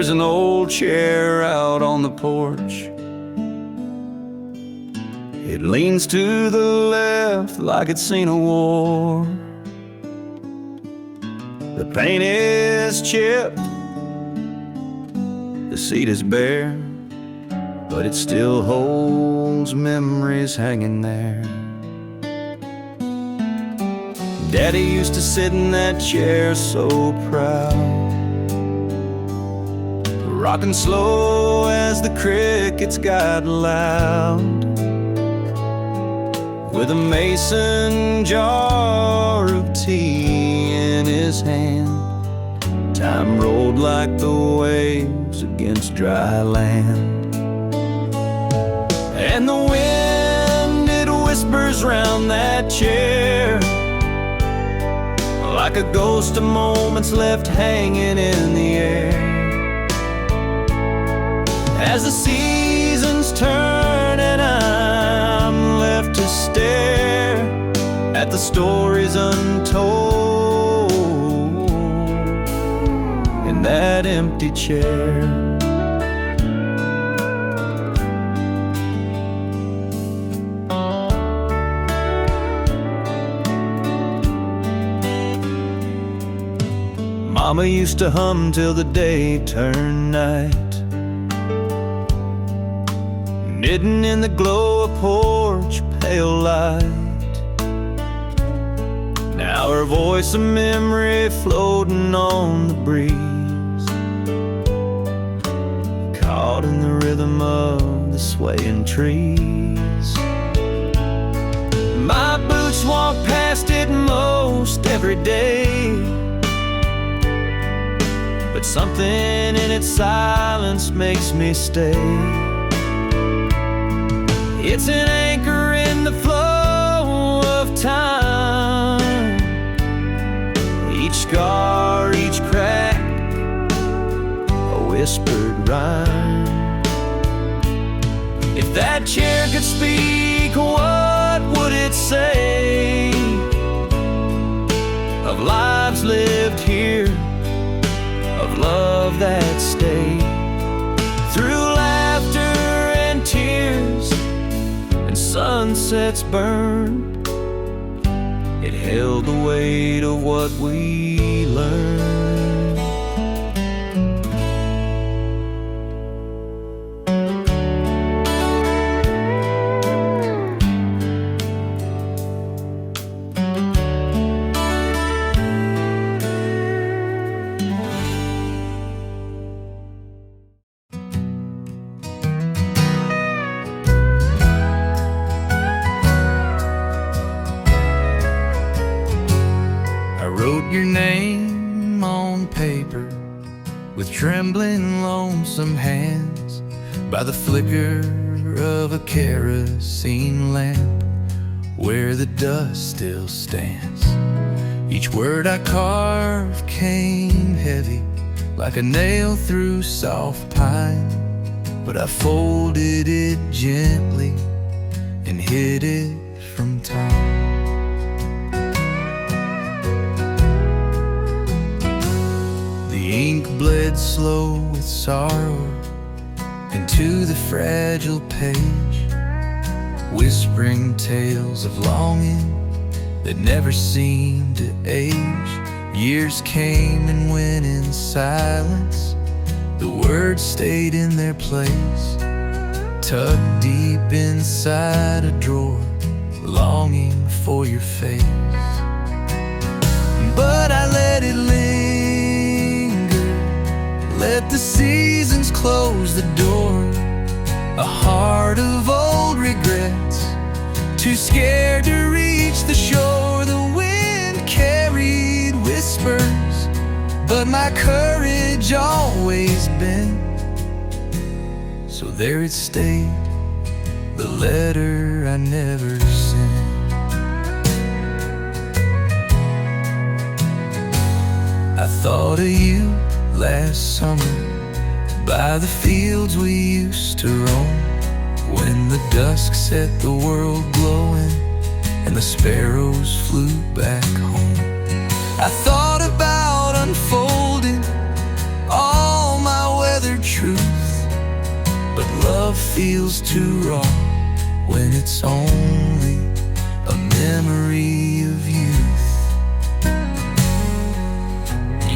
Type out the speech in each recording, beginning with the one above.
There's an old chair out on the porch. It leans to the left like it's seen a war. The paint is chipped, the seat is bare, but it still holds memories hanging there. Daddy used to sit in that chair so proud, rocking slow as the crickets got loud. With a mason jar of tea in his hand, time rolled like the waves against dry land. And the wind, it whispers round that chair, like a ghost of moments left hanging in the air. As the seasons turn and I'm left to stare at the stories untold in that empty chair. Mama used to hum till the day turned night, knitting in the glow of porch pale light. Now her voice of memory floating on the breeze, caught in the rhythm of the swaying trees. My boots walk past it most every day, but something in its silence makes me stay. It's an anchor in the flow of time, each scar, each crack, a whispered rhyme. If that chair could speak, what would it say of lives lived here, of love that stayed through laughter and tears and sunsets burned? It held the weight of what we learned. Wrote your name on paper with trembling, lonesome hands by the flicker of a kerosene lamp where the dust still stands. Each word I carved came heavy like a nail through soft pine, but I folded it gently and hid it from time. Ink bled slow with sorrow into the fragile page, whispering tales of longing that never seemed to age. Years came and went in silence, the words stayed in their place, tucked deep inside a drawer, longing for your face. But I let it linger, let the seasons close the door. A heart of old regrets, too scared to reach the shore. The wind carried whispers, but my courage always bent. So there it stayed, the letter I never sent. I thought of you last summer by the fields we used to roam, when the dusk set the world glowing and the sparrows flew back home. I thought about unfolding all my weather love feels too raw when it's only a memory of youth.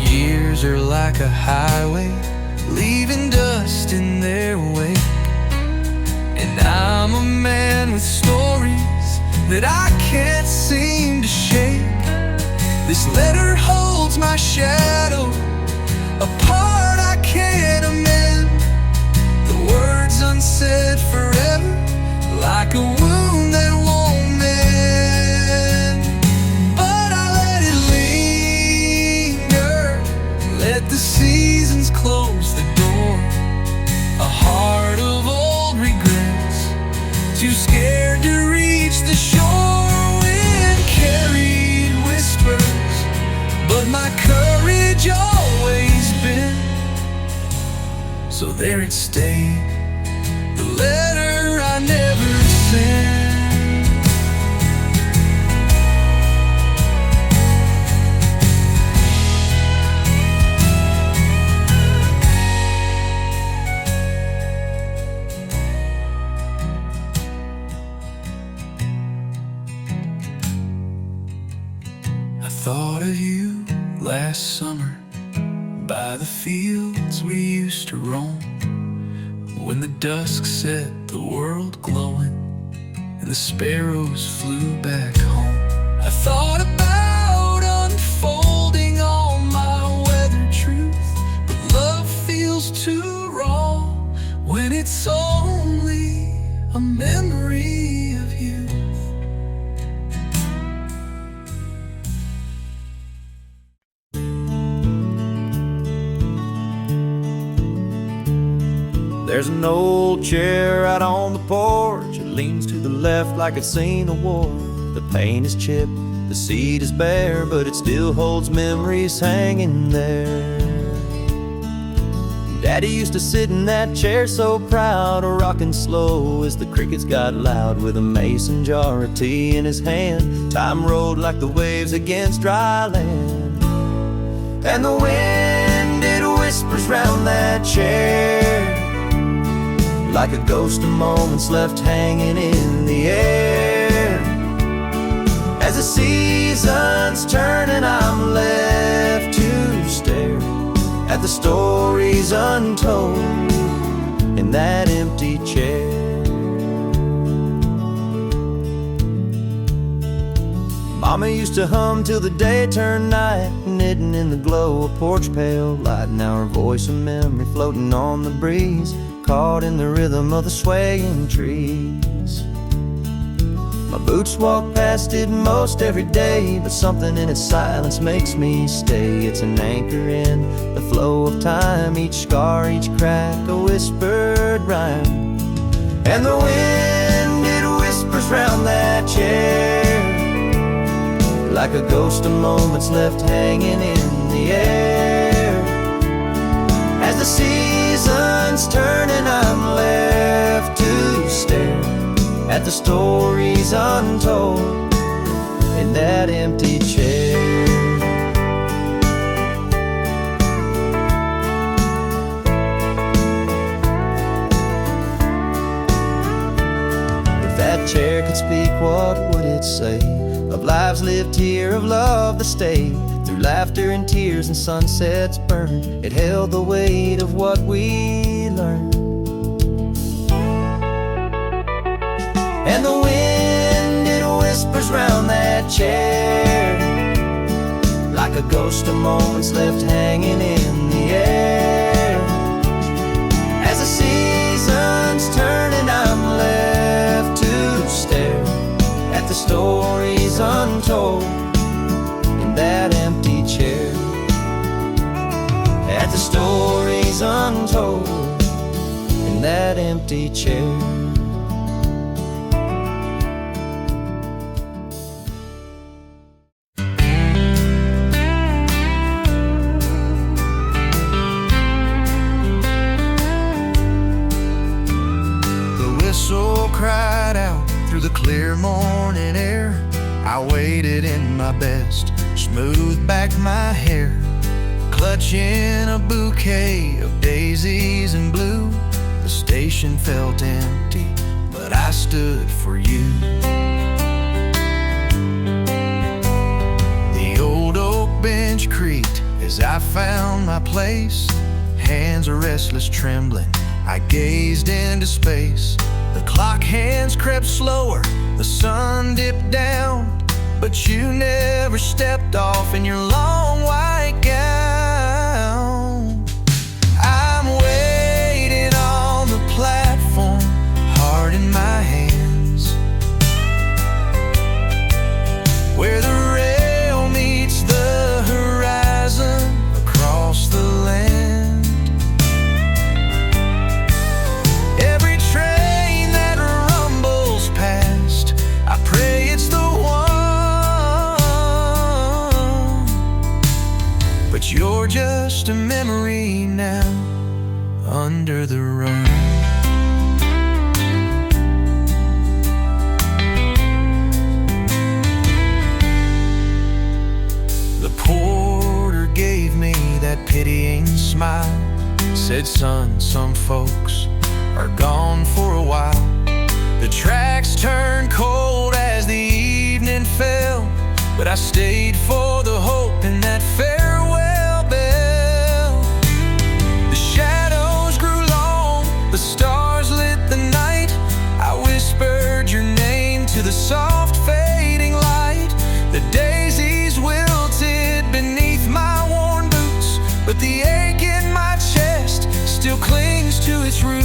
Years are like a highway, leaving dust in their wake. And I'm a man with stories that I can't seem to shake. This letter holds my shadow, a part I can't amend. The words unsaid forever, like a wound that won't mend. But I let it linger, let the seasons close the door. A heart of old regrets, too scared to reach the shore. Wind carried whispers, but my courage always bent. So there it stayed, the letter I never sent. I thought of you last summer by the fields we used to roam, when the dusk set the world glowing and the sparrows flew back home. I thought about unfolding all my weathered truth, but love feels too raw when it's only a memory of you. There's an old chair out on the porch. It leans to the left like it's seen a war. The paint is chipped, the seat is bare, but it still holds memories hanging there. Daddy used to sit in that chair so proud, rocking slow as the crickets got loud, with a mason jar of tea in his hand. Time rolled like the waves against dry land, and the wind, it whispers round that chair, like a ghost of moments left hanging in the air. As the seasons turn and I'm left to stare at the stories untold in that empty chair. Mama used to hum till the day turned night, knitting in the glow, a porch pail light. Now her voice of memory floating on the breeze, caught in the rhythm of the swaying trees. My boots walk past it most every day, but something in its silence makes me stay. It's an anchor in the flow of time, each scar, each crack, a whispered rhyme. And the wind, it whispers round that chair, like a ghost of moments left hanging in the air. As the seasons turn and I'm left to stare at the stories untold in that empty chair. If that chair could speak, what would it say? Of lives lived here, of love that stayed, through laughter and tears and sunsets burned. It held the weight of what we learned. And the wind, it whispers round that chair, like a ghost of moments left hanging in the air. As the seasons turn and I'm left to stare at the stories untold in that empty chair. At the stories untold in that empty chair. Cried out through the clear morning air. I waited in my best, smoothed back my hair, clutching a bouquet of daisies and blue. The station mansion felt empty, but I stood for you. The old oak bench creaked as I found my place. Hands are restless, trembling, I gazed into space. The clock hands crept slower, the sun dipped down, but you never stepped off in your long white gown. I'm waiting on the platform, heart in my hands, where the rail meets the horizon across the land. Every train that rumbles past, I pray it's the one, but you're just a memory now, under the run. The porter gave me that pitying smile, said, son, some folks are gone for a while. The tracks turned cold as the evening fell, but I stayed for the hope in that farewell bell. The shadows grew long, the stars lit the night. I whispered your name to the soft fading light. The daisies wilted beneath my worn boots, but the ache in my chest still clings to its roots.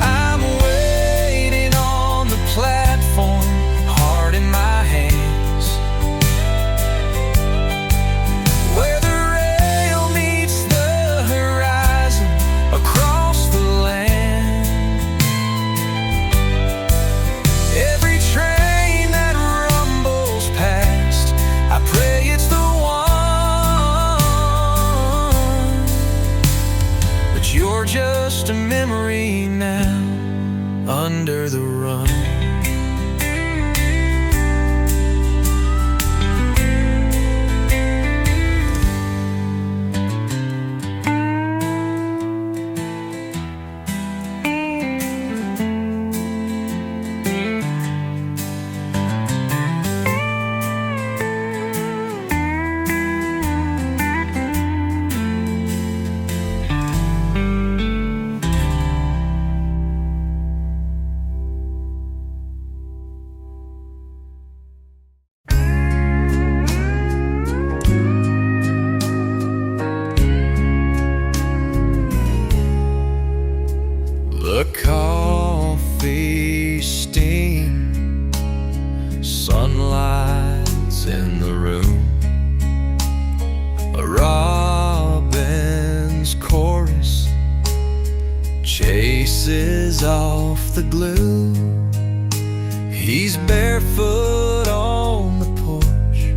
I'm waiting on the platform, heart in my hands, where the rail meets the horizon across the land. Every train that rumbles past, I pray it's the one, but you're just a memory now, under the run. The coffee steam, sunlight's in the room. A robin's chorus chases off the glue. He's barefoot on the porch,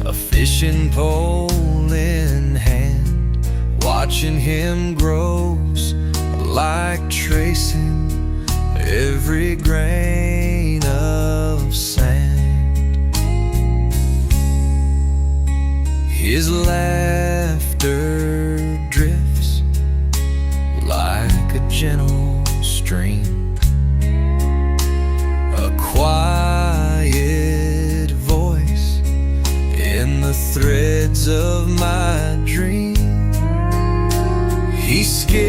a fishing pole in hand. Watching him grows like tracing every grain of sand. His laughter drifts like a gentle stream, a quiet voice in the threads of my dream. He skips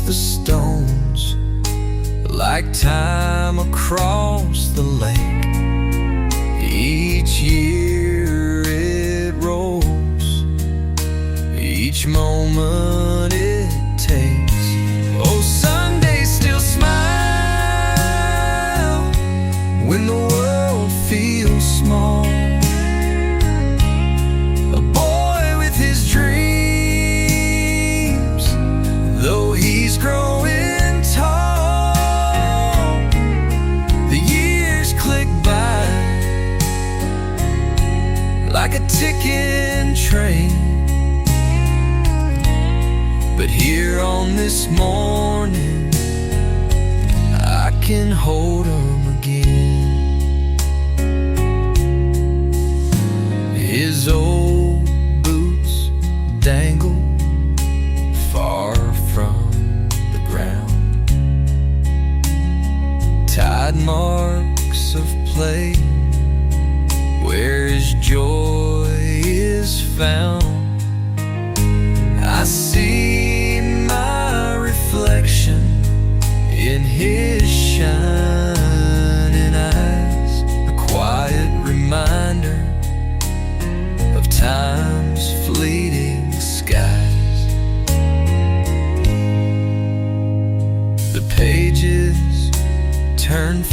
the stones like time across the lake. Each year it rolls, each moment it takes. Oh, Sundays still smile when the world feels small. A boy with his dreams, though he's growing tall. The years click by like a ticking train, but here on this morning I can hold 'em again. His old boots dangle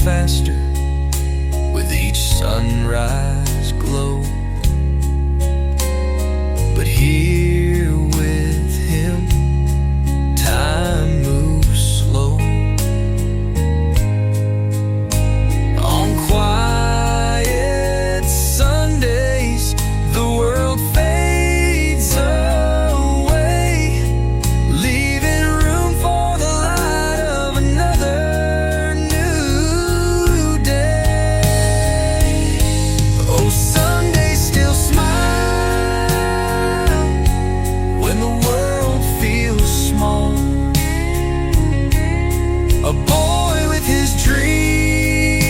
faster with each sunrise glow. But here with him, time moves slow. On quiet Sundays, the world fades away, leaving room for the light of another new day. Oh, Sundays still smile when the world feels small. A boy with his dreams,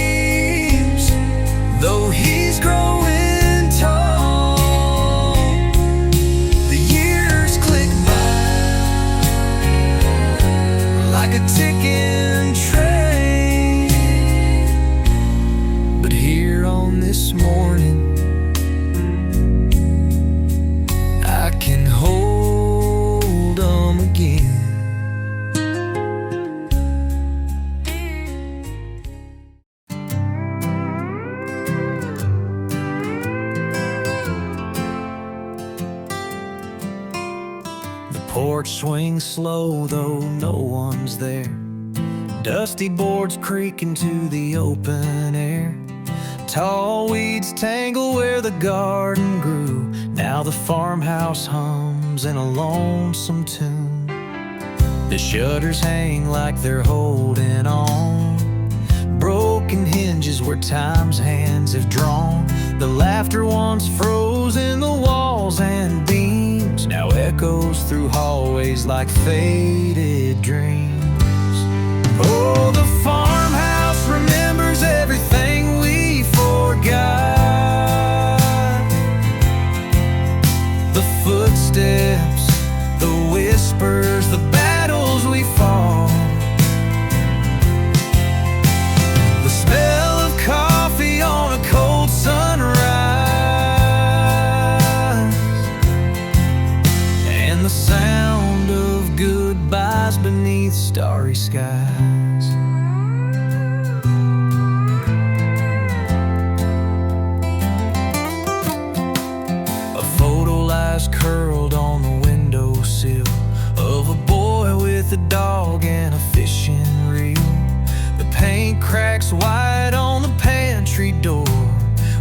though he's growing tall. The years click by like a ticking train. But here on this morning, I can hold 'em again. The porch swings slow, though no one's there. Dusty boards creak into the open air. Tall weeds tangle where the garden grew. Now the farmhouse hums in a lonesome tune. The shutters hang like they're holding on. Broken hinges where time's hands have drawn. The laughter once froze in the walls and beams now echoes through hallways like faded dreams. Oh, the farmhouse remembers everything we forgot. The footsteps, the whispers, the battles we fought. The smell of coffee on a cold sunrise, and the sound of goodbyes beneath starry skies. A photo lies curled on the windowsill of a boy with a dog and a fishing reel. The paint cracks white on the pantry door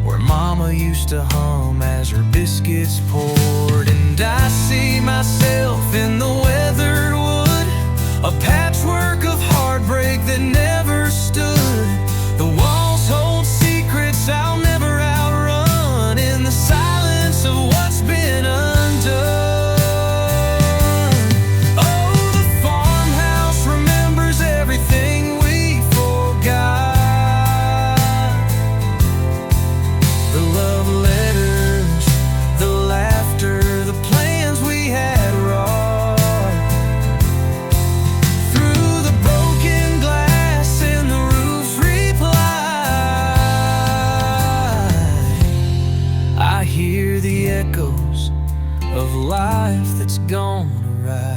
where Mama used to hum as her biscuits poured. And I see myself in the weathered wood, a patchwork of heartbreak that never stood. The walls hold secrets I'll never outrun in the silence of what's been undone. Oh, the farmhouse remembers everything we forgot. The love letters, the laughter, the plans we had wrought. Through the broken glass and the roof's reply, I hear the echoes of life that's gone awry.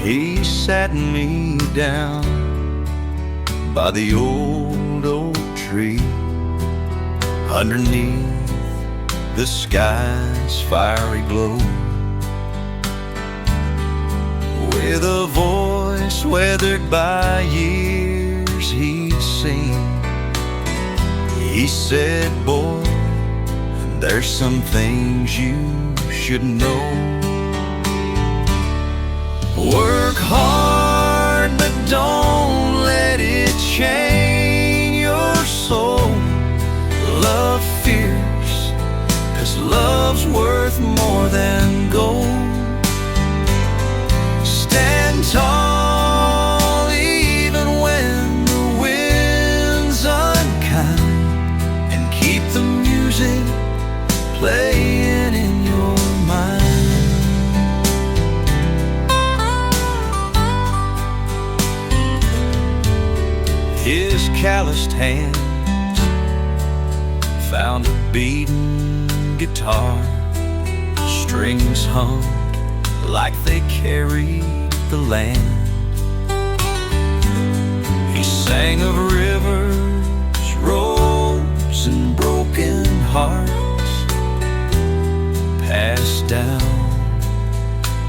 He sat me down by the old oak tree underneath the sky's fiery glow. With a voice weathered by years he'd seen, he said, "Boy, there's some things you should know. Work hard, but don't let it chain your soul. Love fierce, 'cause love's worth more than gold. Stand tall even when the wind's unkind, and keep the music playing his calloused hands found a beaten guitar. Strings hummed like they carried the land. He sang of rivers, roads, and broken hearts, passed down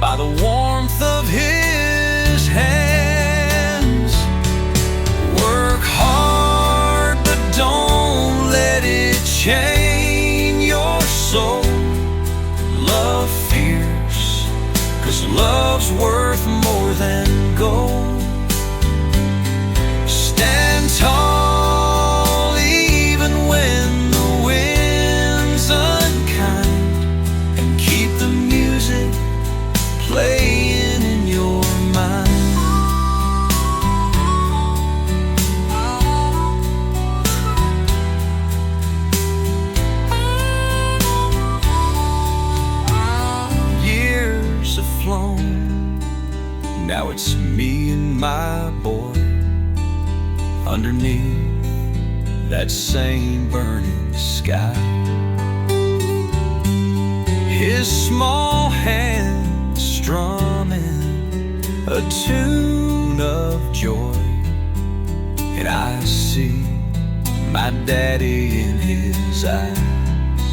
by the warmth of his hands. Work hard, but don't let it chain your soul. Love fierce, 'cause love's worth more than gold. Stand tall even when the wind's unkind, and keep the music playing in your mind. Years have flown, now it's me and my boy underneath that same burning sky. His small hands strumming a tune of joy, and I see my daddy in his eyes.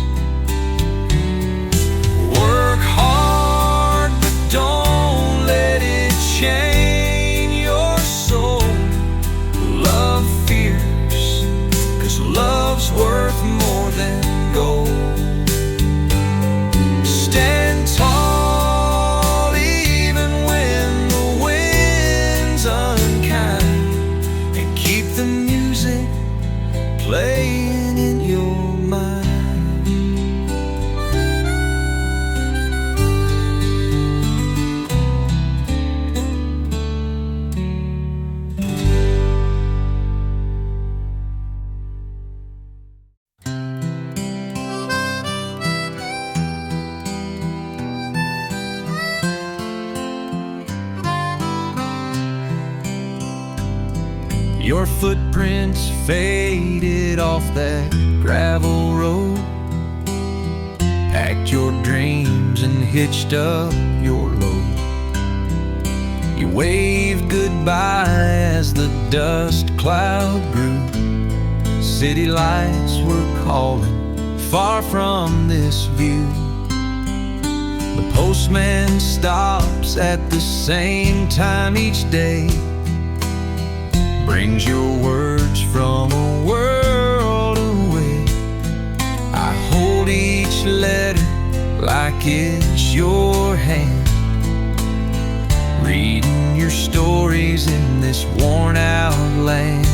Work hard, but don't let it chain your soul. Love fierce, 'cause love's worth more than gold. Stand tall even when the wind's unkind, and keep the music playing in your mind. Your footprints faded off that gravel road. Packed your dreams and hitched up your load. You waved goodbye as the dust cloud grew. City lights were calling far from this view. The postman stops at the same time each day, brings your words from a world away. I hold each letter like it's your hand, reading your stories in this worn out land.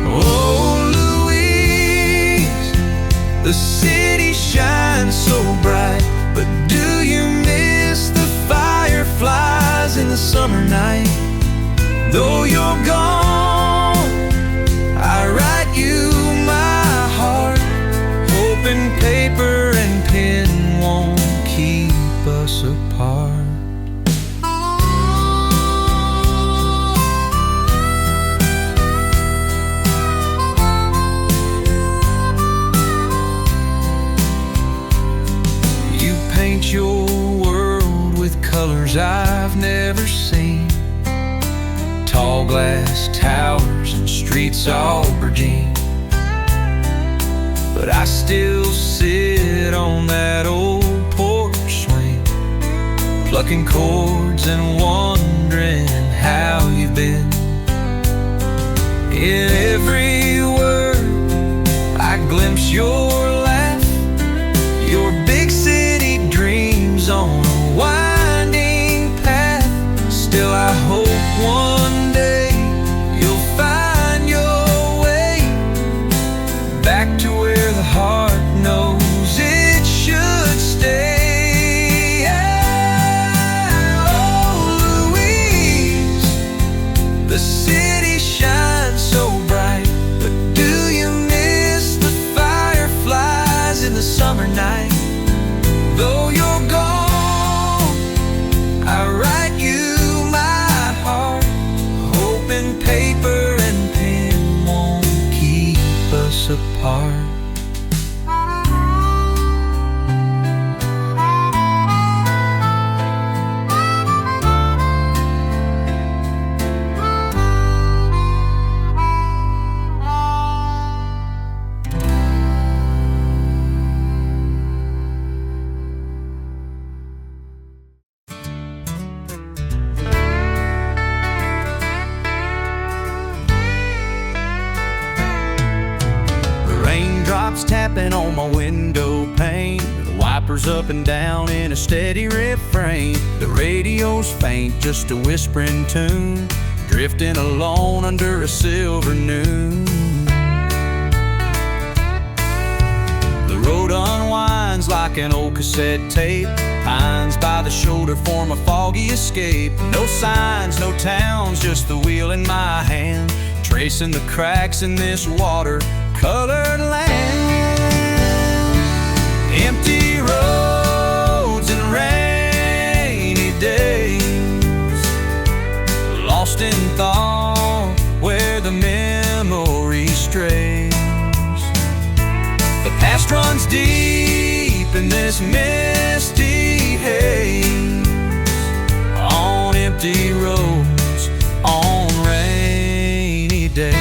Oh, Louise, the city shines so bright, but do you miss the fireflies in the summer night? Though you're gone, I write you my heart, hoping paper and pen won't keep us apart. You paint your world with colors I've never seen. Tall glass towers and streets aubergine, but I still sit on that old porch swing, plucking chords and wondering how you've been. In every word I glimpse your laugh, your big city dreams on a winding path. Still I hope one day you'll find your way back to where the heart knows it should stay. Oh, Louise, the city shines so bright, but do you miss the fireflies apart. Raindrops tapping on my window pane, the wipers up and down in a steady refrain. The radio's faint, just a whispering tune, drifting alone under a silver noon. The road unwinds like an old cassette tape, pines by the shoulder form a foggy escape. No signs, no towns, just the wheel in my hand, tracing the cracks in this water-colored land. Empty roads and rainy days, lost in thought where the memory strays. The past runs deep in this misty haze, on empty roads, on rainy days.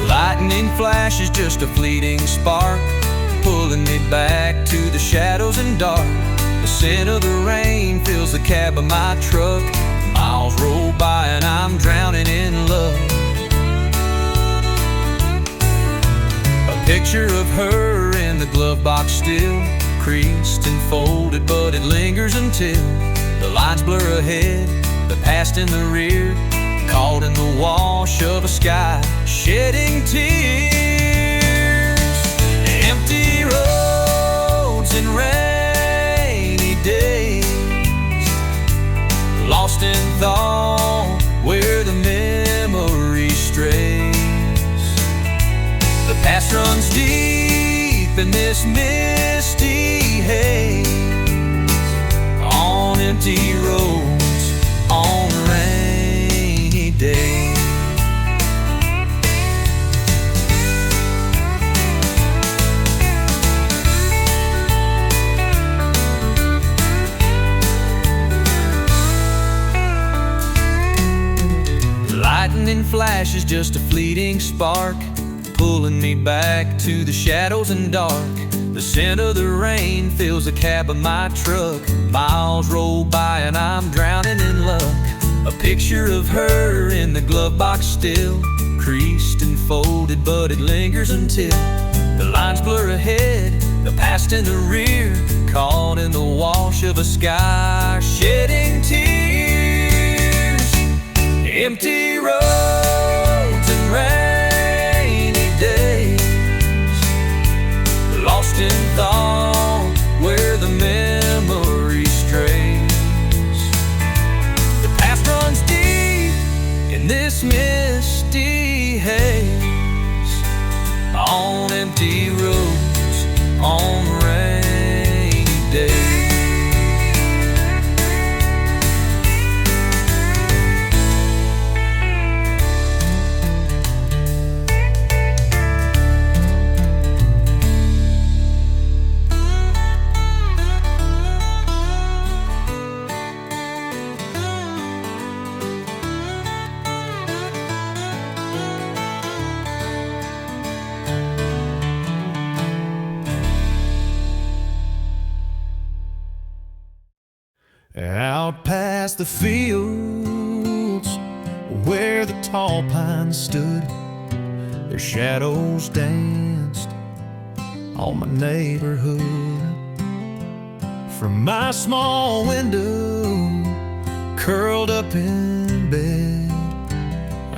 Lightning flash is just a fleeting spark, pulling me back to the shadows and dark. The scent of the rain fills the cab of my truck. Miles roll by and I'm drowning in love. A picture of her in the glove box still, creased and folded, but it lingers until the lines blur ahead, the past in the rear, caught in the wash of a sky shedding tears. Empty roads and rainy days, lost in thought where the memory strays. The past runs deep in this misty haze, on empty roads, on rainy days. Lightning flash is just a fleeting spark, pulling me back to the shadows and dark. The scent of the rain fills the cab of my truck. Miles roll by and I'm drowning in luck. A picture of her in the glove box still, creased and folded, but it lingers until the lines blur ahead, the past in the rear, caught in the wash of a sky shedding tears. Empty roads and rainy days, lost in thought where the memory strays. The past runs deep in this misty haze, on empty roads, on rainy days. Out past the fields where the tall pines stood, their shadows danced on my neighborhood. From my small window, curled up in bed,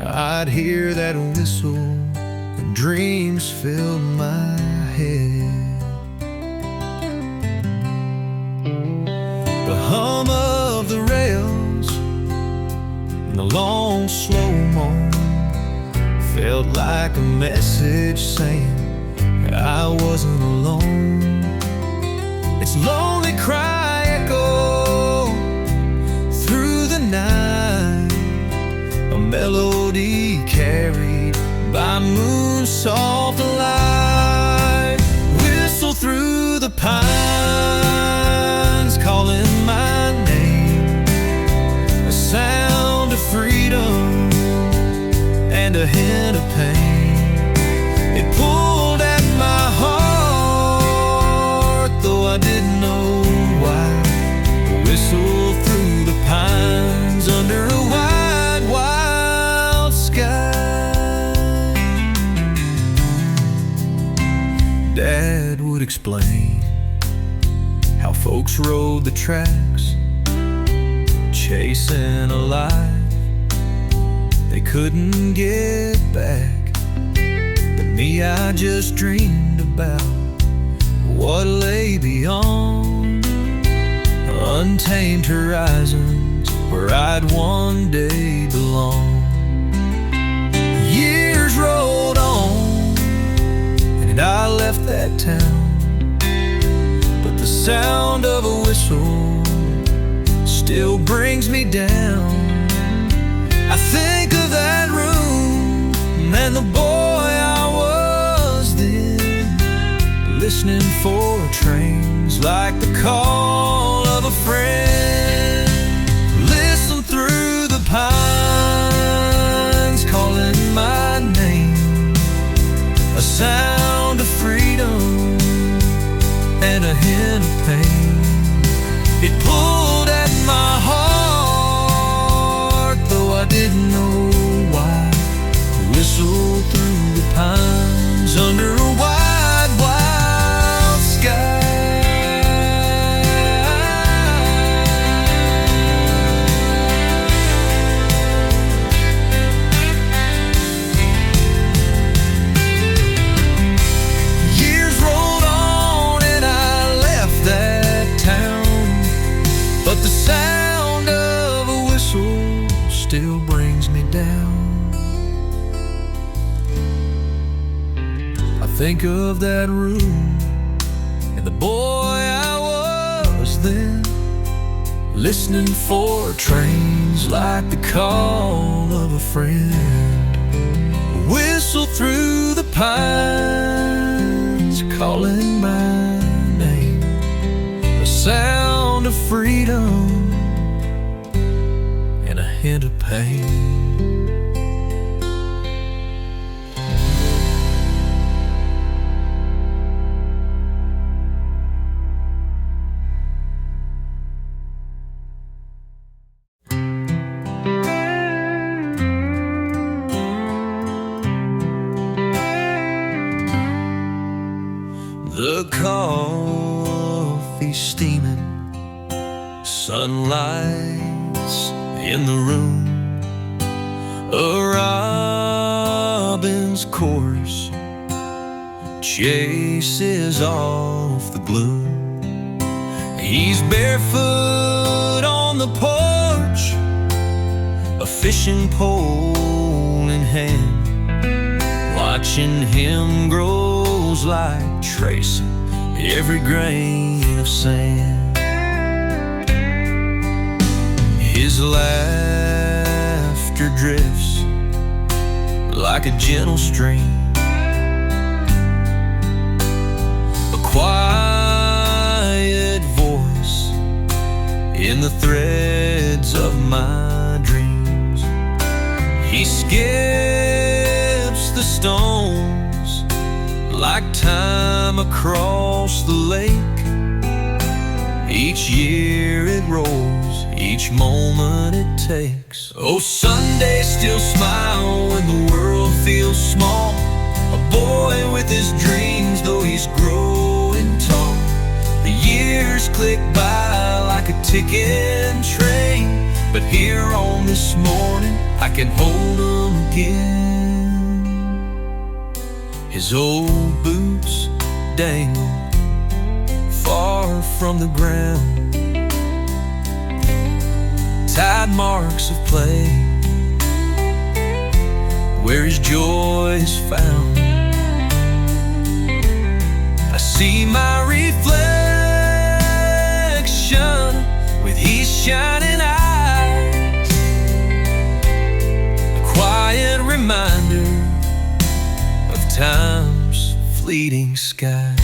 I'd hear that whistle and dreams filled my head. The hum of the rails and the long slow moan felt like a message saying I wasn't alone. Its lonely cry echoed through the night a hint of pain. It pulled at my heart, though I didn't know why. A whistle through the pines under a wide, wild sky. Dad would explain how folks rode the tracks, chasing a life they couldn't get back. But me, I just dreamed about what lay beyond, untamed horizons where I'd one day belong. Years rolled on and I left that town, but the sound of a whistle still brings me down. I think of that room and the boy I was then, listening for trains like the call of a friend. Listen through the pines, calling my name, a sound of freedom and a hint of pain. It pulled at my heart, though I didn't know why. Whistle through the pines under a wide, wild sky. Years rolled on and I left that town, but the sound of a whistle still brings me down. I think of that room and the boy I was then, listening for trains like the call of a friend. Whistle through the pines, calling my name, a sound of freedom and a hint of pain. The coffee steaming, sunlight's in the room, a robin's chorus chases off the gloom. He's barefoot on the porch, a fishing pole in hand, watching him grows like tracing every grain of sand. His laughter drifts like a gentle stream, a quiet voice in the threads of my dreams. He skips the stones like time across the lake. Each year it rolls, each moment it takes. Oh, Sundays still smile when the world feels small. A boy with his dreams, though he's growing tall. The years click by like a ticking train, but here on this morning I can hold him again. His old boots dangle far from the ground, tide marks of play where his joy is found. I see my reflection with his shining eyes, a quiet reminder of time's fleeting skies.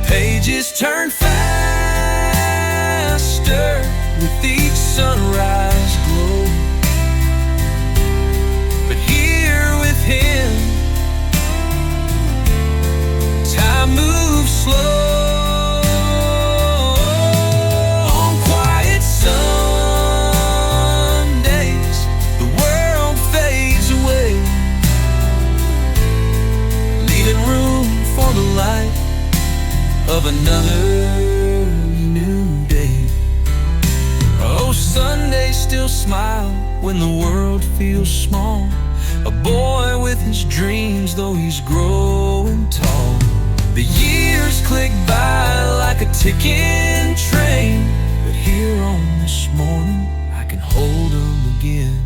Pages turn faster with each sunrise glow. slow. On quiet Sundays, the world fades away, leaving room for the light of another new day. Oh, Sundays still smile when the world feels small. A boy with his dreams, though he's growing tall. The years click by like a ticking train, but here on this morning I can hold them again.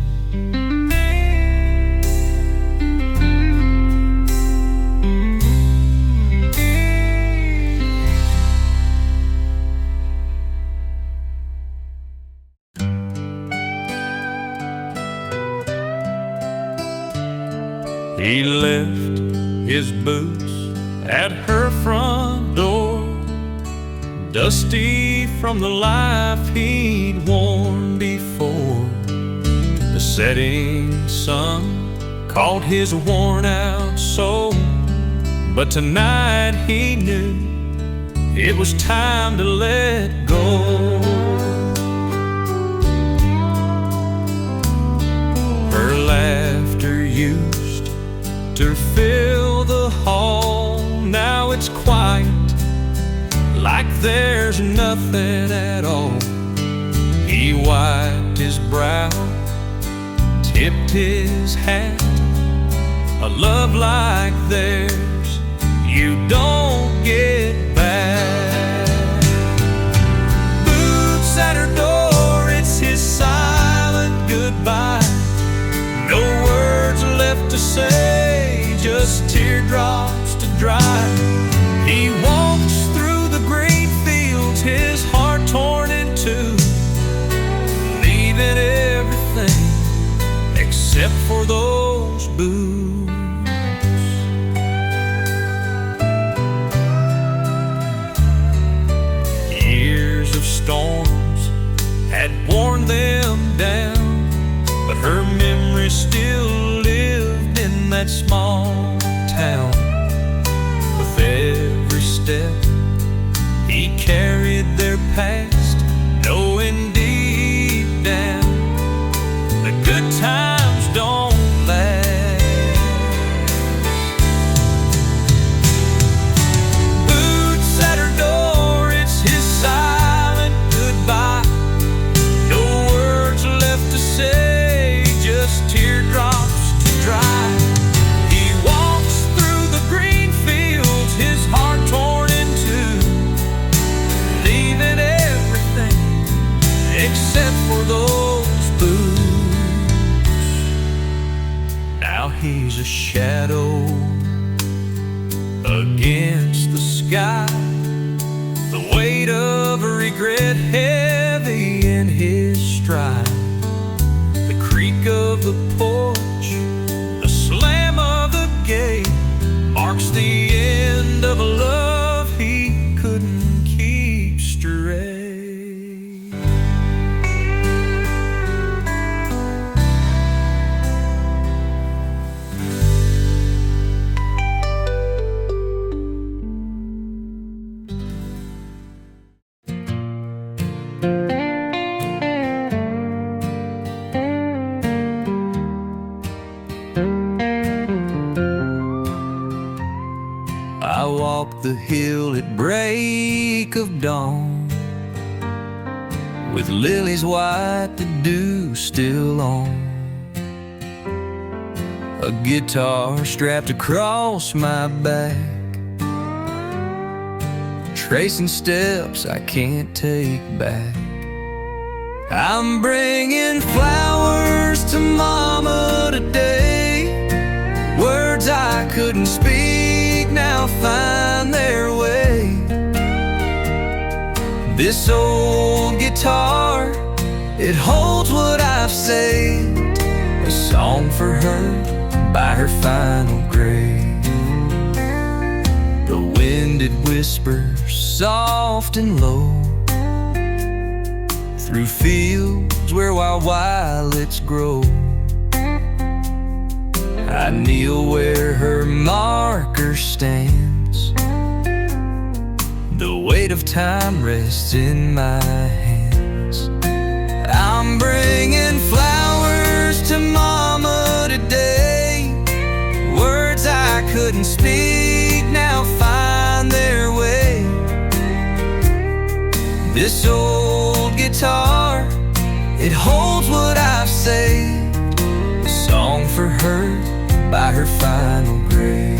He left his boots at her front door, dusty from the life he'd worn before. The setting sun caught his worn-out soul, but tonight he knew it was time to let go. Her laughter used to fill the hall, now it's quiet, like there's nothing at all. He wiped his brow, tipped his hat. A love like theirs you don't get back. Boots at her door, it's his silent goodbye. No words left to say, just teardrops to dry. He walks through the green fields, his heart torn in two, leaving everything except for those boots. Years of storms had worn them down, but her memory still lived in that small town. With every step he carried their past, knowing deep down the good times don't last. Boots at her door, it's his silent goodbye. No words left to say, just teardrops to dry. He walks through the green fields, his heart torn in two, leaving everything except for those boots. Now he's a shadow against the sky, the weight of regret heavy in his stride. The creak of the porch, the slam of the gate, marks the end of a love he couldn't keep straight. I walk the hill at break of dawn, with lilies white, the dew still on. A guitar strapped across my back, tracing steps I can't take back. I'm bringing flowers to Mama today. Words I couldn't speak now find their way. This old guitar, it holds what I've saved, a song for her by her final grave. The wind it whispers soft and low through fields where wild violets grow. I kneel where her marker stands, The weight of time rests in my hands. I'm bringing flowers to Mama today. Words I couldn't speak now find their way. This old guitar, it holds what I've saved. A song for her by her final grave.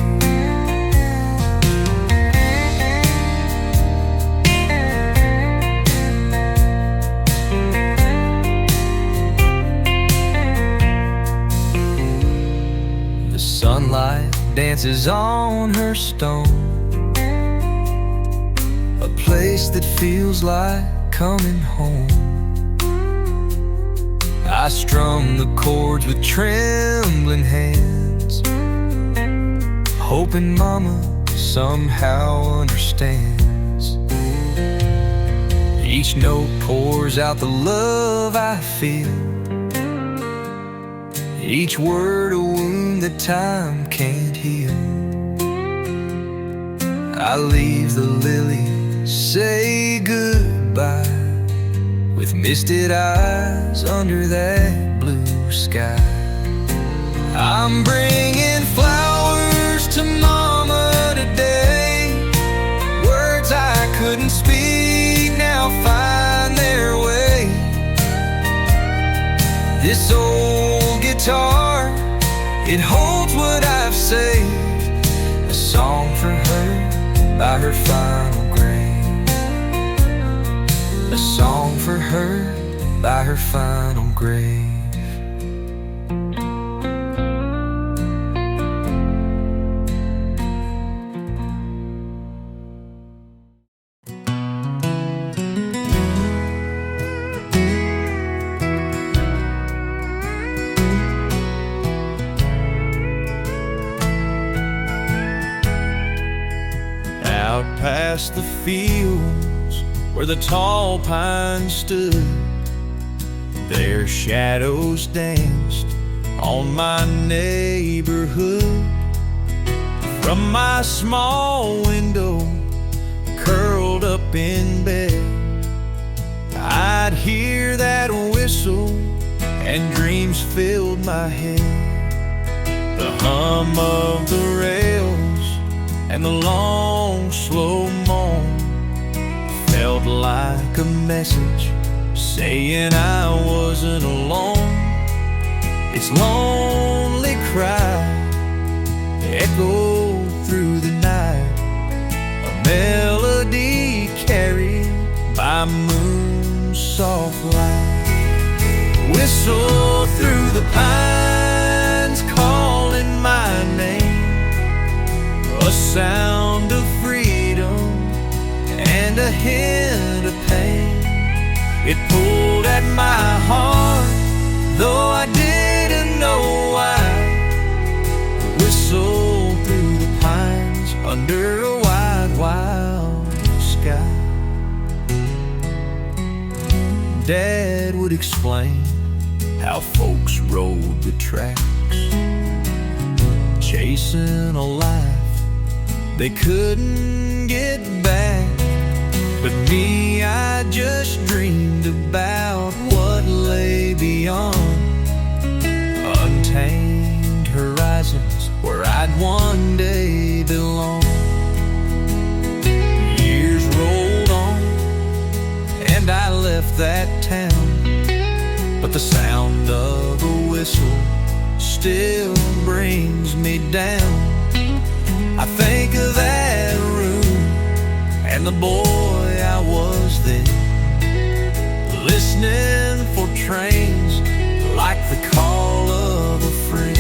The sunlight dances on her stone, a place that feels like coming home. I strum the chords with trembling hands, hoping Mama somehow understands. Each note pours out the love I feel, each word a wound that time can't heal. I leave the lilies, say goodbye, with misted eyes under that blue sky. I'm bringing flowers to Mama today. Words I couldn't speak now find their way. This old guitar, it holds what I've saved. A song for her by her final grave. A song for her by her final grave. Out past the fields where the tall pines stood, their shadows danced on my neighborhood. From my small window, curled up in bed, I'd hear that whistle and dreams filled my head. The hum of the rails and the long, slow moan felt like a message saying I wasn't alone. Its lonely cry echoed through the night, a melody carried by moon's soft light. Whistle through the pines, calling my name, a sound of freedom and a hint of pain. It pulled at my heart, though I didn't know why. Whistle through the pines under a wide, wild sky. Dad would explain how folks rode the tracks, chasing a life they couldn't get back. But me, I just dreamed about what lay beyond, untamed horizons where I'd one day belong. Years rolled on and I left that town, but the sound of a whistle still brings me down. I think of that room and the boy I was then, listening for trains like the call of a friend.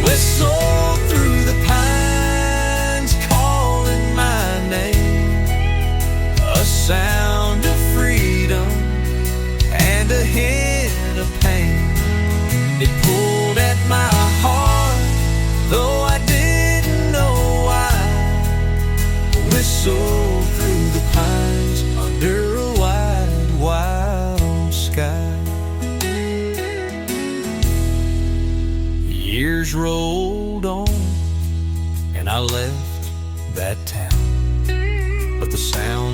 Whistle through the pines, calling my name, a sound of freedom and a hint of pain. It pulled at my heart, though I didn't know why. Whistle through the pines under a wide, wild sky. Years rolled on and I left that town,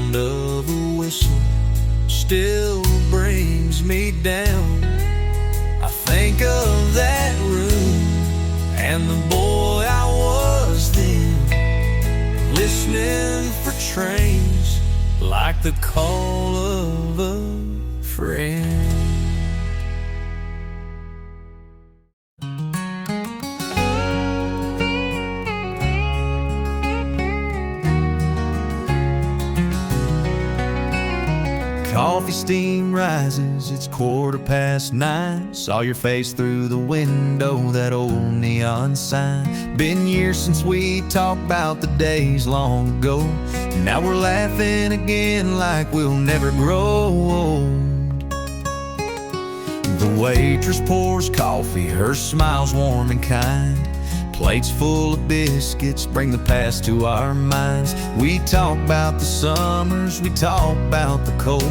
sound of a whistle still brings me down. I think of that room and the boy I was then, listening for trains like the call of a friend. Coffee steam rises, it's 9:15. Saw your face through the window, that old neon sign. Been years since we talked about the days long ago. Now we're laughing again like we'll never grow old. The waitress pours coffee, her smile's warm and kind. Plates full of biscuits bring the past to our minds. We talk about the summers, we talk about the cold.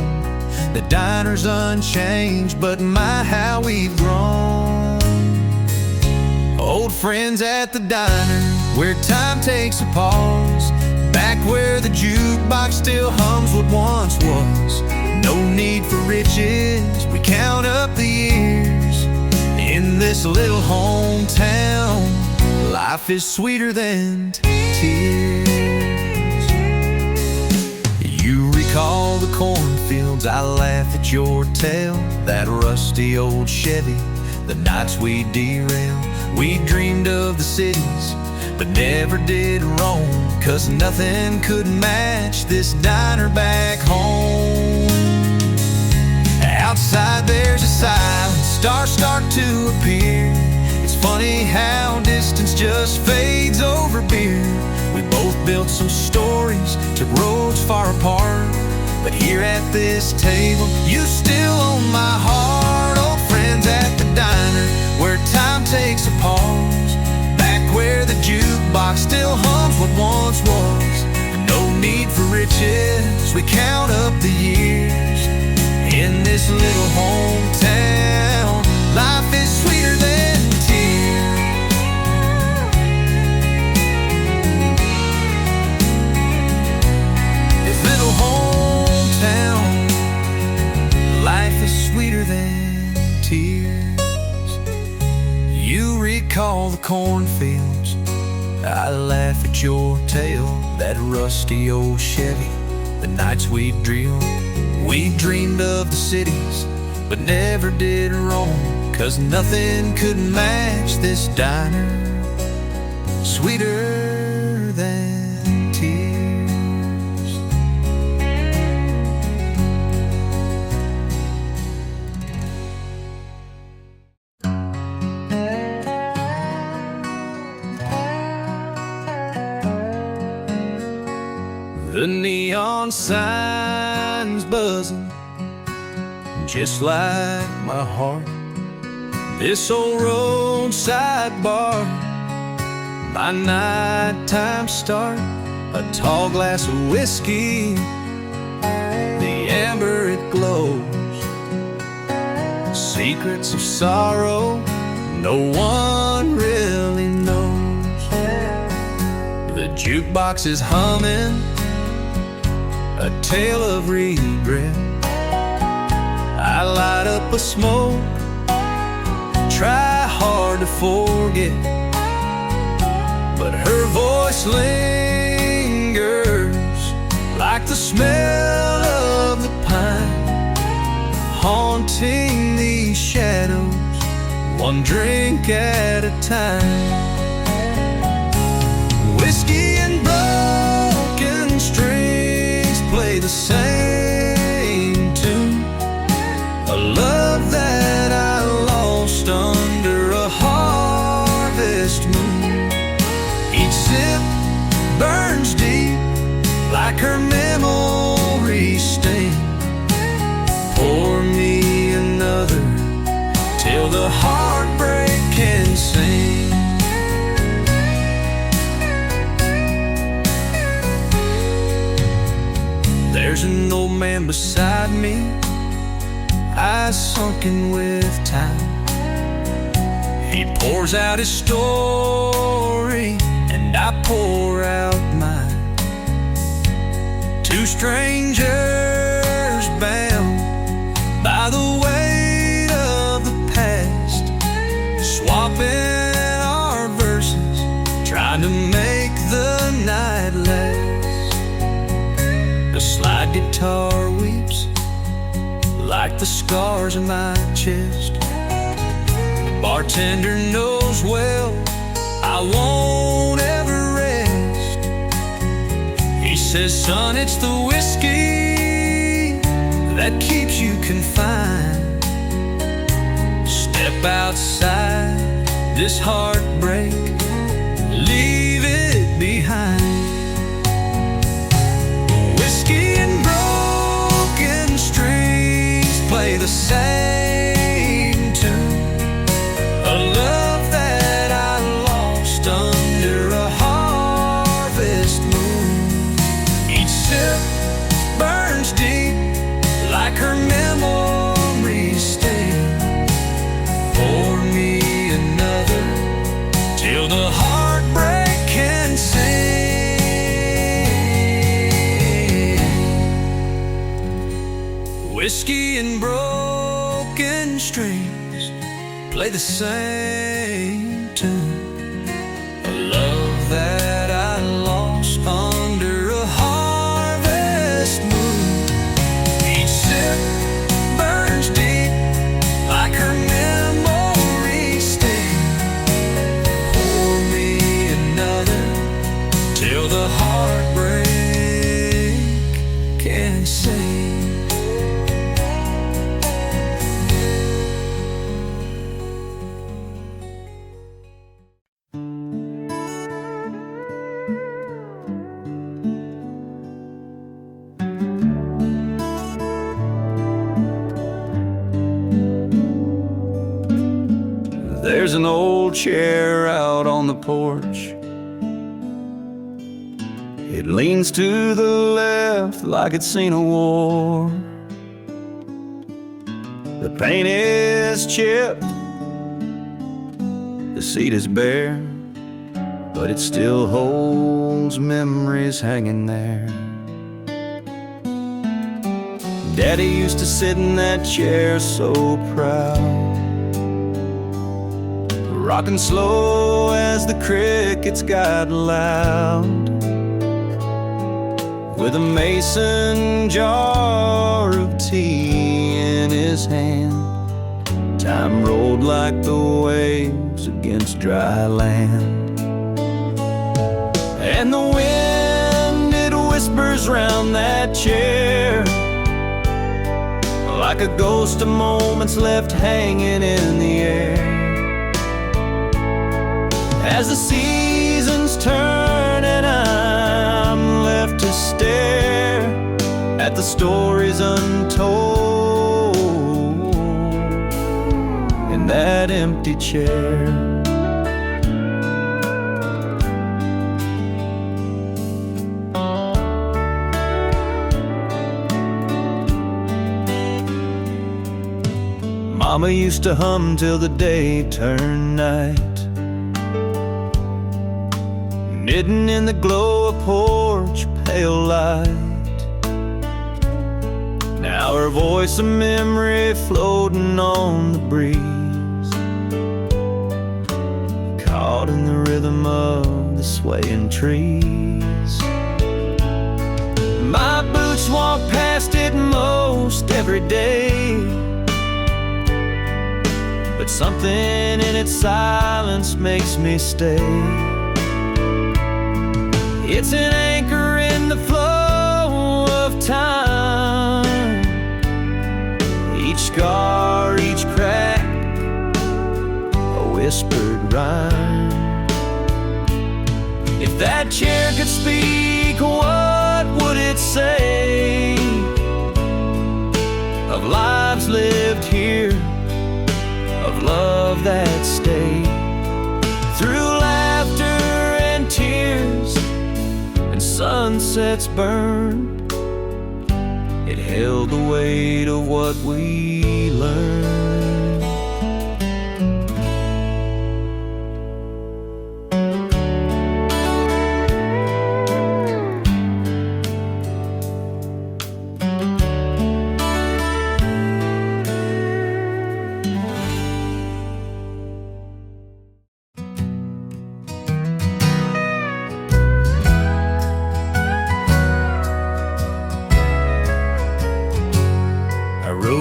The diner's unchanged, but my, how we've grown. Old friends at the diner, where time takes a pause. Back where the jukebox still hums what once was. No need for riches, we count up the years. In this little hometown, life is sweeter than tears. You recall the cornfields, I laugh at your tale. That rusty old Chevy, the nights we derailed. We dreamed of the cities, but never did roam. 'Cause nothing could match this diner back home. Outside there's a silence, stars start to appear. It's funny how distance just fades over beer. We both built some stories, took roads far apart, but here at this table, you still own my heart. Old friends at the diner, where time takes a pause. Back where the jukebox still hums what once was. No need for riches, we count up the years. In this little hometown, life is sweeter than tears. This little hometown, life is sweeter than tears. You recall the cornfields, I laugh at your tale. That rusty old Chevy, the nights we drilled. We dreamed of the cities, but never did roam. 'Cause nothing could match this diner, sweeter than tears. The neon signs buzzing, just like my heart. This old roadside bar, my nighttime start. A tall glass of whiskey, the amber it glows. Secrets of sorrow, no one really knows. The jukebox is humming, a tale of regret. I light up a smoke, try hard to forget, but her voice lingers like the smell of the pine, haunting these shadows, one drink at a time. Whiskey and broken strings play the same tune. A love that I lost under a harvest moon. Each sip burns deep like her memory stain. Pour me another till the heartbreak can sing. There's an old man beside me, eyes sunken with time. He pours out his story, and I pour out mine. Two strangers bound by the weight of the past, swapping our verses, trying to make the night last. The slide guitar weeps like the scars in my chest. The bartender knows well I won't ever rest. He says, son, it's the whiskey that keeps you confined. Step outside this heartbreak, leave it behind. Whiskey and broken strings play the same tune. A love that I lost under a harvest moon. Each sip burns deep like her memories stay. Pour me another till the heartbreak can sing. Whiskey and broken strings play the same tune. A love that I lost under a harvest moon. Each sip burns deep like her memories stay. Pour me another till the heartbreak can sing. There's an old chair out on the porch. It leans to the left like it's seen a war. The paint is chipped, the seat is bare, but it still holds memories hanging there. Daddy used to sit in that chair so proud, rocking slow as the crickets got loud, with a mason jar of tea in his hand. Time rolled like the waves against dry land, and the wind, it whispers round that chair like a ghost of moments left hanging in the air. As the seasons turn and I'm left to stare at the stories untold in that empty chair. Mama used to hum till the day turned night, knitting in the glow of porch pale light. Now her voice, a memory floating on the breeze, caught in the rhythm of the swaying trees. My boots walk past it most every day, but something in its silence makes me stay. It's an anchor in the flow of time, each scar, each crack, a whispered rhyme. If that chair could speak, what would it say of lives lived here, of love that stayed through laughter and tears and sunsets burned? It held the weight of what we learned.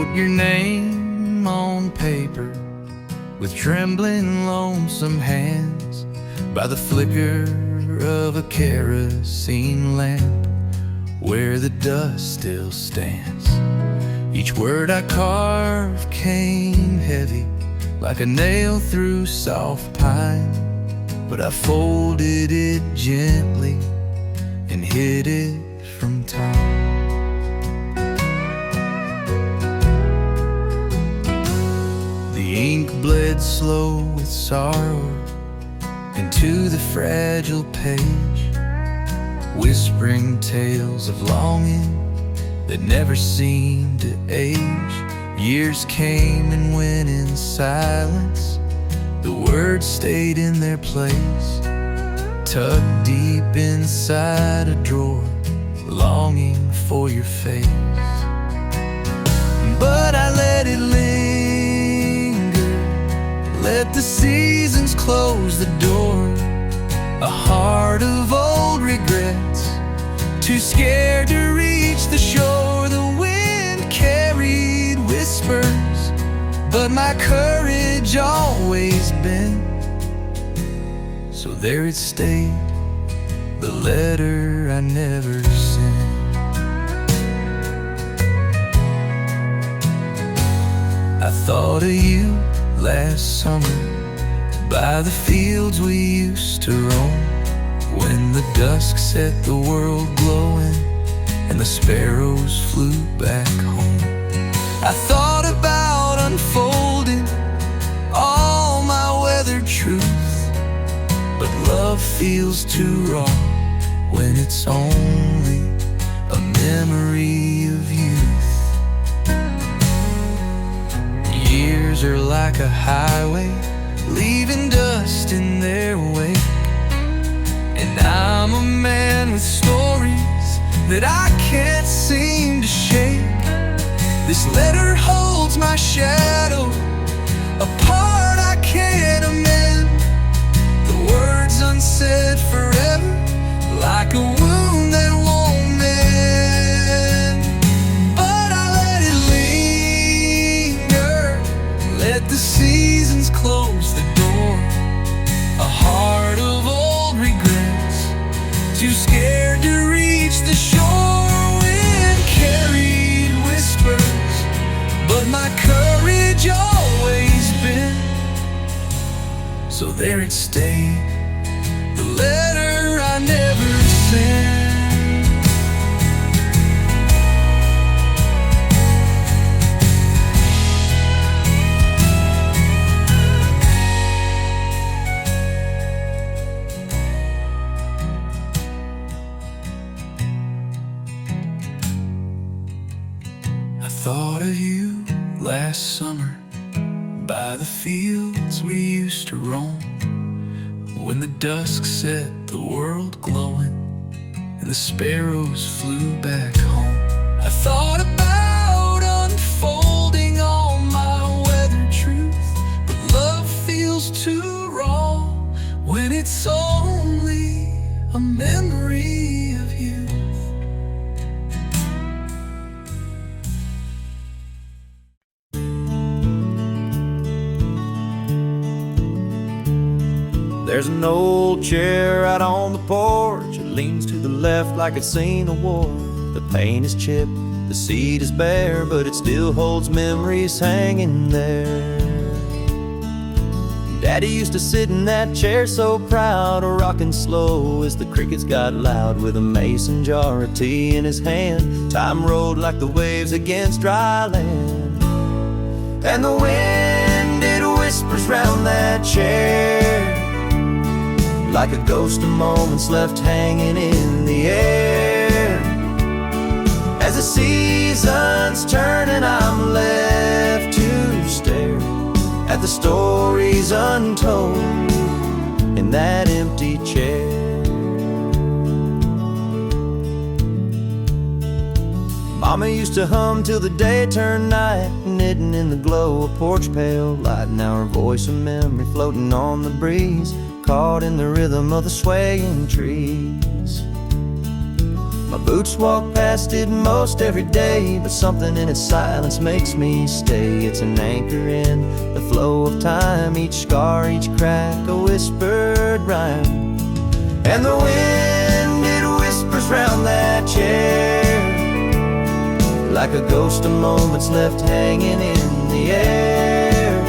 wrote your name on paper with trembling, lonesome hands by the flicker of a kerosene lamp where the dust still stands. Each word I carved came heavy like a nail through soft pine, but I folded it gently and hid it from time. The ink bled slow with sorrow into the fragile page, whispering tales of longing that never seemed to age. Years came and went in silence. The words stayed in their place, tucked deep inside a drawer, longing for your face. But I let it linger, let the seasons close the door. A heart of old regrets, too scared to reach the shore. The wind carried whispers, but my courage always bent. So there it stayed, the letter I never sent. I thought of you last summer by the fields we used to roam, when the dusk set the world glowing and the sparrows flew back home. I thought about unfolding all my weathered truth, but love feels too raw when it's only a memory of youth. Years are like a highway, leaving dust in their wake, and I'm a man with stories that I can't seem to shake. This letter holds my shadow, a part I can't amend. The words unsaid forever, like a wound that won't mend. But I let it linger, let the seasons close the door. A heart of old regrets, too scared to reach the shore. Wind carried whispers, but my courage always bent. So there it stayed, the letter I never sent. I thought of you last summer by the fields we used to roam, when the dusk set the world glowing and the sparrows flew back home. I thought about unfolding all my weathered truth, but love feels too raw when it's only a memory of you. There's an old chair out on the porch. It leans to the left like it's seen a war. The paint is chipped, the seat is bare, but it still holds memories hanging there. Daddy used to sit in that chair so proud, rocking slow as the crickets got loud, with a mason jar of tea in his hand. Time rolled like the waves against dry land, and the wind, it whispers round that chair, like a ghost of moments left hanging in the air. As the seasons turn and I'm left to stare at the stories untold in that empty chair. Mama used to hum till the day turned night, knitting in the glow of porch pail light. Now her voice of memory floating on the breeze, caught in the rhythm of the swaying trees. My boots walk past it most every day, but something in its silence makes me stay. It's an anchor in the flow of time, each scar, each crack, a whispered rhyme. And the wind, it whispers round that chair, like a ghost of moments left hanging in the air.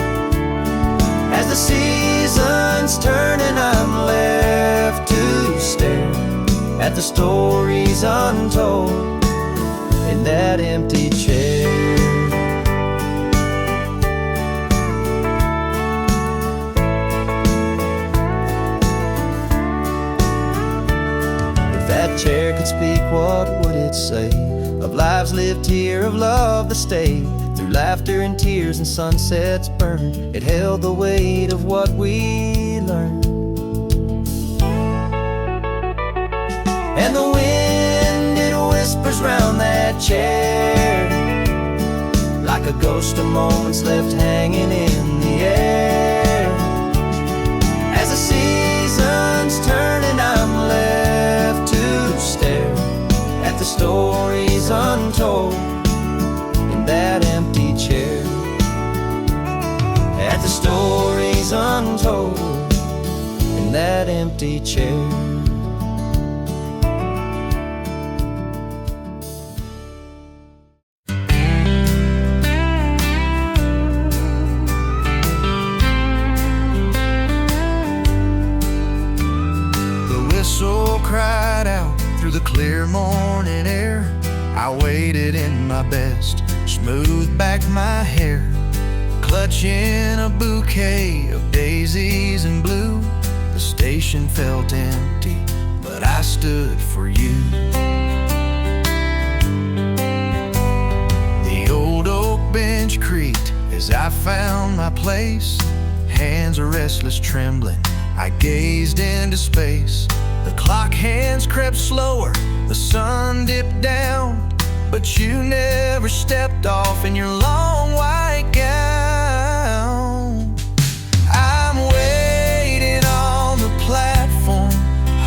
As the seasons turn and I'm left to stare at the stories untold in that empty chair. If that chair could speak, what would it say? Of lives lived here, of love that stayed through laughter and tears and sunsets burned. It held the weight of what we learned. And the wind, it whispers round that chair, like a ghost of moments left hanging in the air. As the seasons turn and I'm left to stare at the stories untold in that empty chair. At the stories untold in that empty chair. Cried out through the clear morning air. I waited in my best, smoothed back my hair, clutching a bouquet of daisies and blue. The station felt empty, but I stood for you. The old oak bench creaked as I found my place. Hands are restless, trembling, I gazed into space. The clock hands crept slower, the sun dipped down, but you never stepped off in your long white gown. I'm waiting on the platform,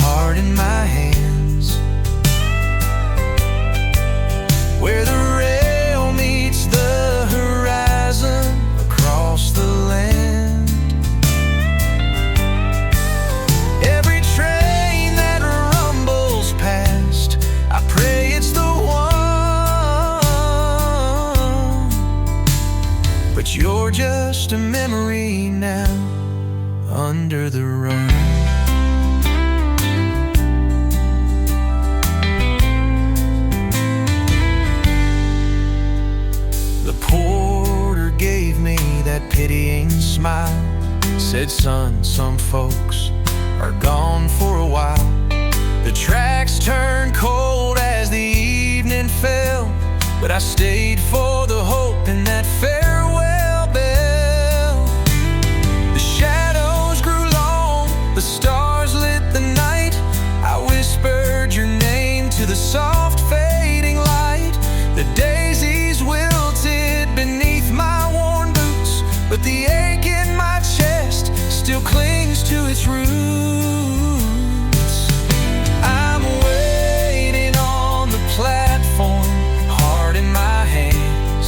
heart in my hands, where the rail meets the horizon across the land. Every train that rumbles past, I pray it's the one, but you're just a memory now under the rug. The porter gave me that pitying smile, said, son, some folks are gone for a while. The tracks turned cold as the evening fell, but I stayed for the hope in that farewell bell. The shadows grew long, the stars lit the night. I whispered your name to the soft fading light. The daisies wilted beneath my worn boots, but the ache in my chest still clings to its roots. Platform, heart in my hand,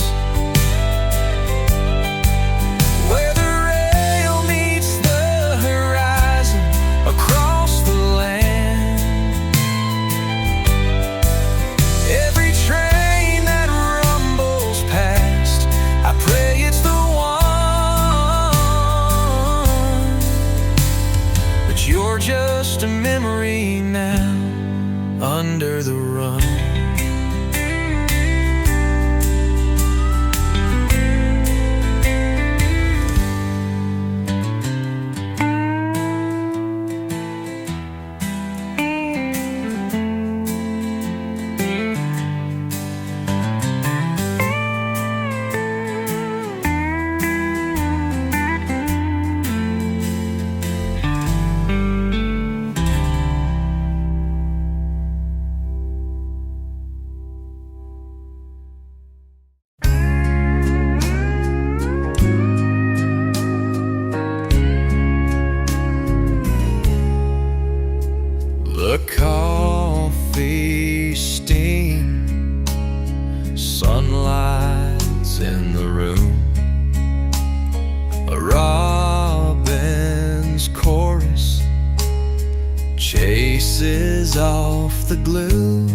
eases off the glue.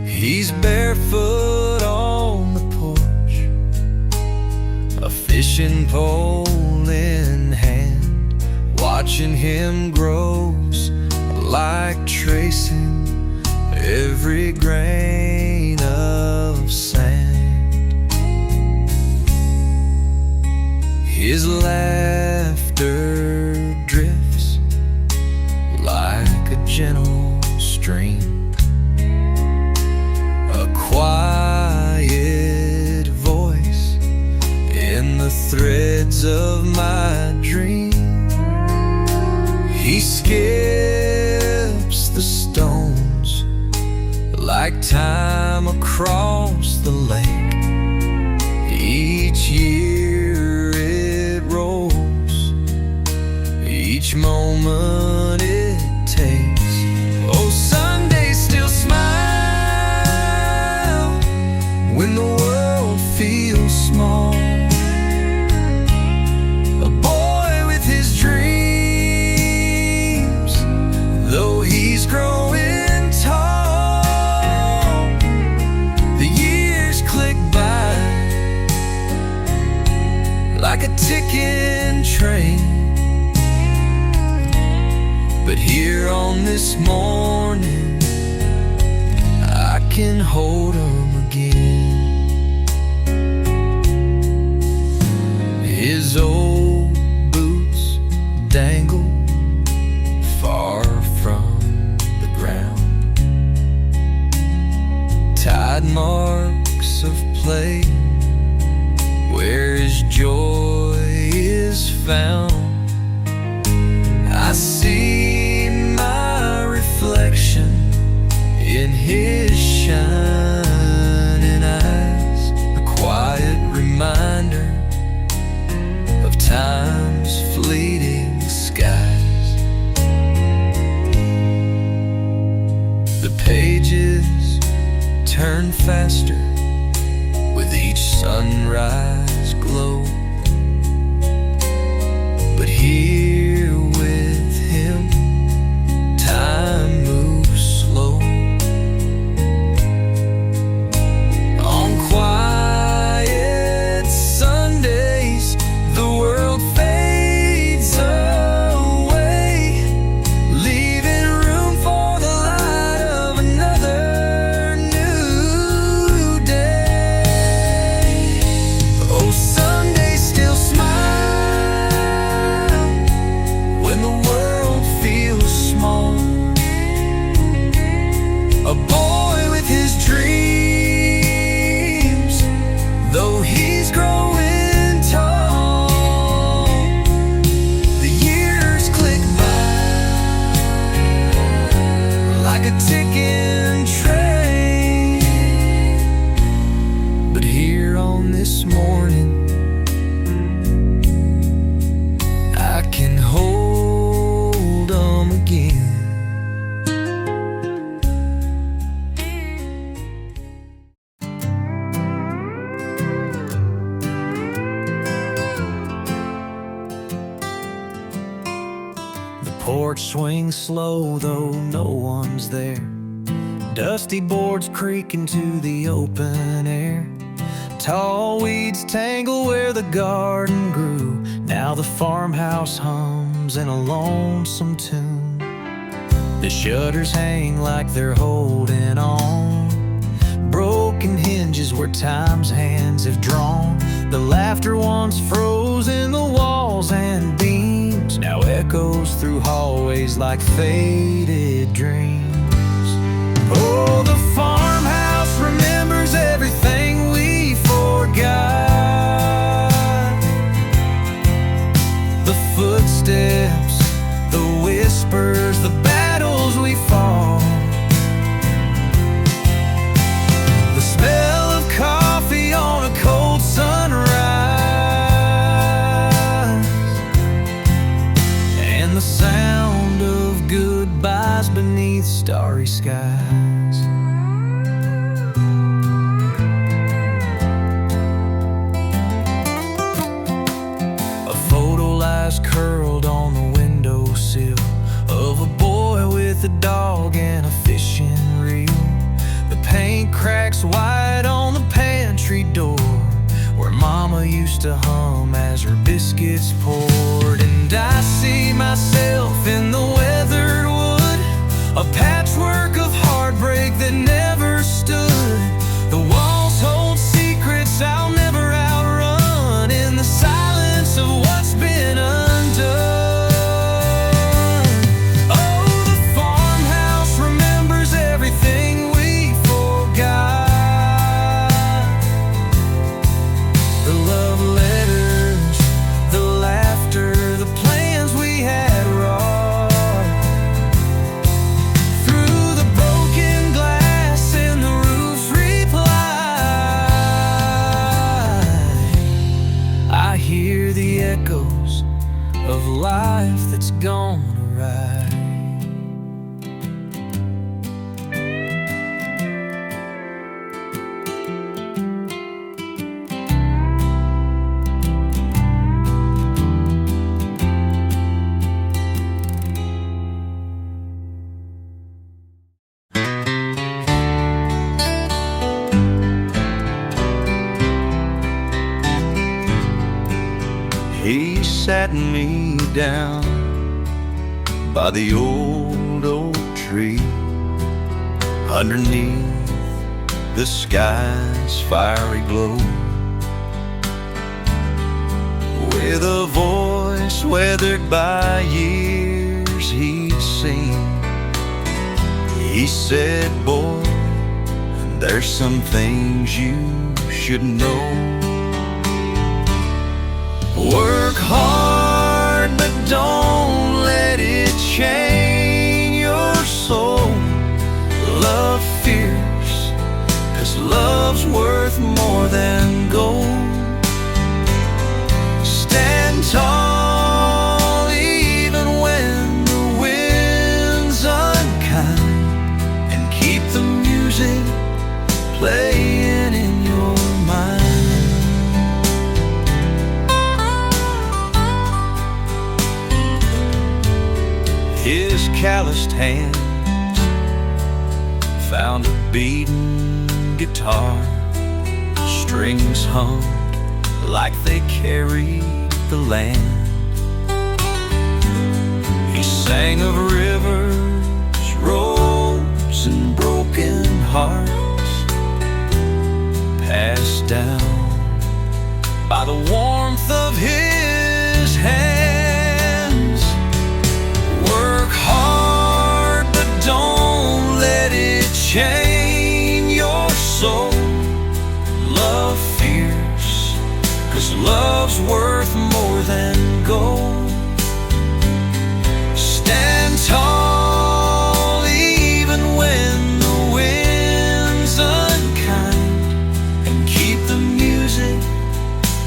He's barefoot on the porch, a fishing pole in hand. Watching him grows like tracing every grain of sand. His laughter drifts like a gentle stream, a quiet voice in the threads of my dream. He skips the stones like time across the lake. Each year it rolls, each moment it takes. Oh, Sundays still smile when the world feels small. A boy with his dreams, though he's growing tall. The years click by like a ticking train. But here on this morning, I can hold him again. His old boots dangle far from the ground, tide marks of play where his joy is found. I see my reflection in his shining eyes, a quiet reminder of time's fleeting skies. The pages turn faster with each sunrise glow, but here with him, time moves slow. On quiet Sundays, the world fades away, leaving room for the light of another new day. Oh, Sundays still smile when the world feels small. A boy with his dreams, though he's growing tall. The years click by like a ticking train. But here on this morning, I can hold 'em again. The porch swings slow, though no one's there. Dusty boards creak into the open air. Tall weeds tangle where the garden grew. Now the farmhouse hums in a lonesome tune. The shutters hang like they're holding on. Broken hinges where time's hands have drawn. The laughter once froze in the walls and beams now echoes through hallways like faded dreams. Oh, the farmhouse remembers everything we forgot. The footsteps, the whispers, the battles we fought. The smell of coffee on a cold sunrise, and the sound of goodbyes beneath starry skies. A photo lies curled on the windowsill of a boy with a Mama used to hum as her biscuits poured. And I see myself in the weathered wood, a patchwork of heartbreak that never stood. The walls hold secrets I'll never outrun, in the silence of what's been undone. Oh, the farmhouse remembers everything we forgot. The love letters, the laughter, the plans we had wrought. Through the broken glass and the roof's reply, I hear the echoes of life that's gone awry. He sat me down by the old oak tree, underneath the sky's fiery glow. With a voice weathered by years he'd seen, he said, "Boy, there's some things you should know. Work hard, but don't let it chain your soul. Love fierce, 'cause love's worth more than gold. Stand tall even when the wind's unkind, and keep the music playing in your mind." His calloused hands found a beating guitar, strings hummed like they carried the land. He sang of rivers, roads, and broken hearts, passed down by the warmth of his hands. Work hard, but don't let it chain your soul. Love fierce, 'cause love's worth more than gold. Stand tall even when the wind's unkind, and keep the music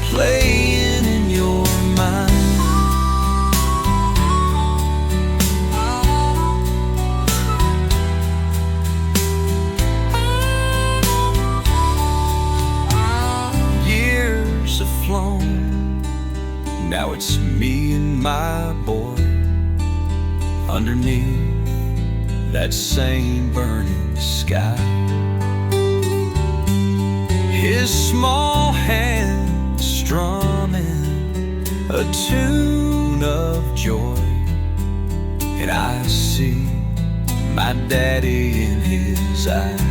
playing in your mind. Now it's me and my boy underneath that same burning sky. His small hands strumming a tune of joy, and I see my daddy in his eyes.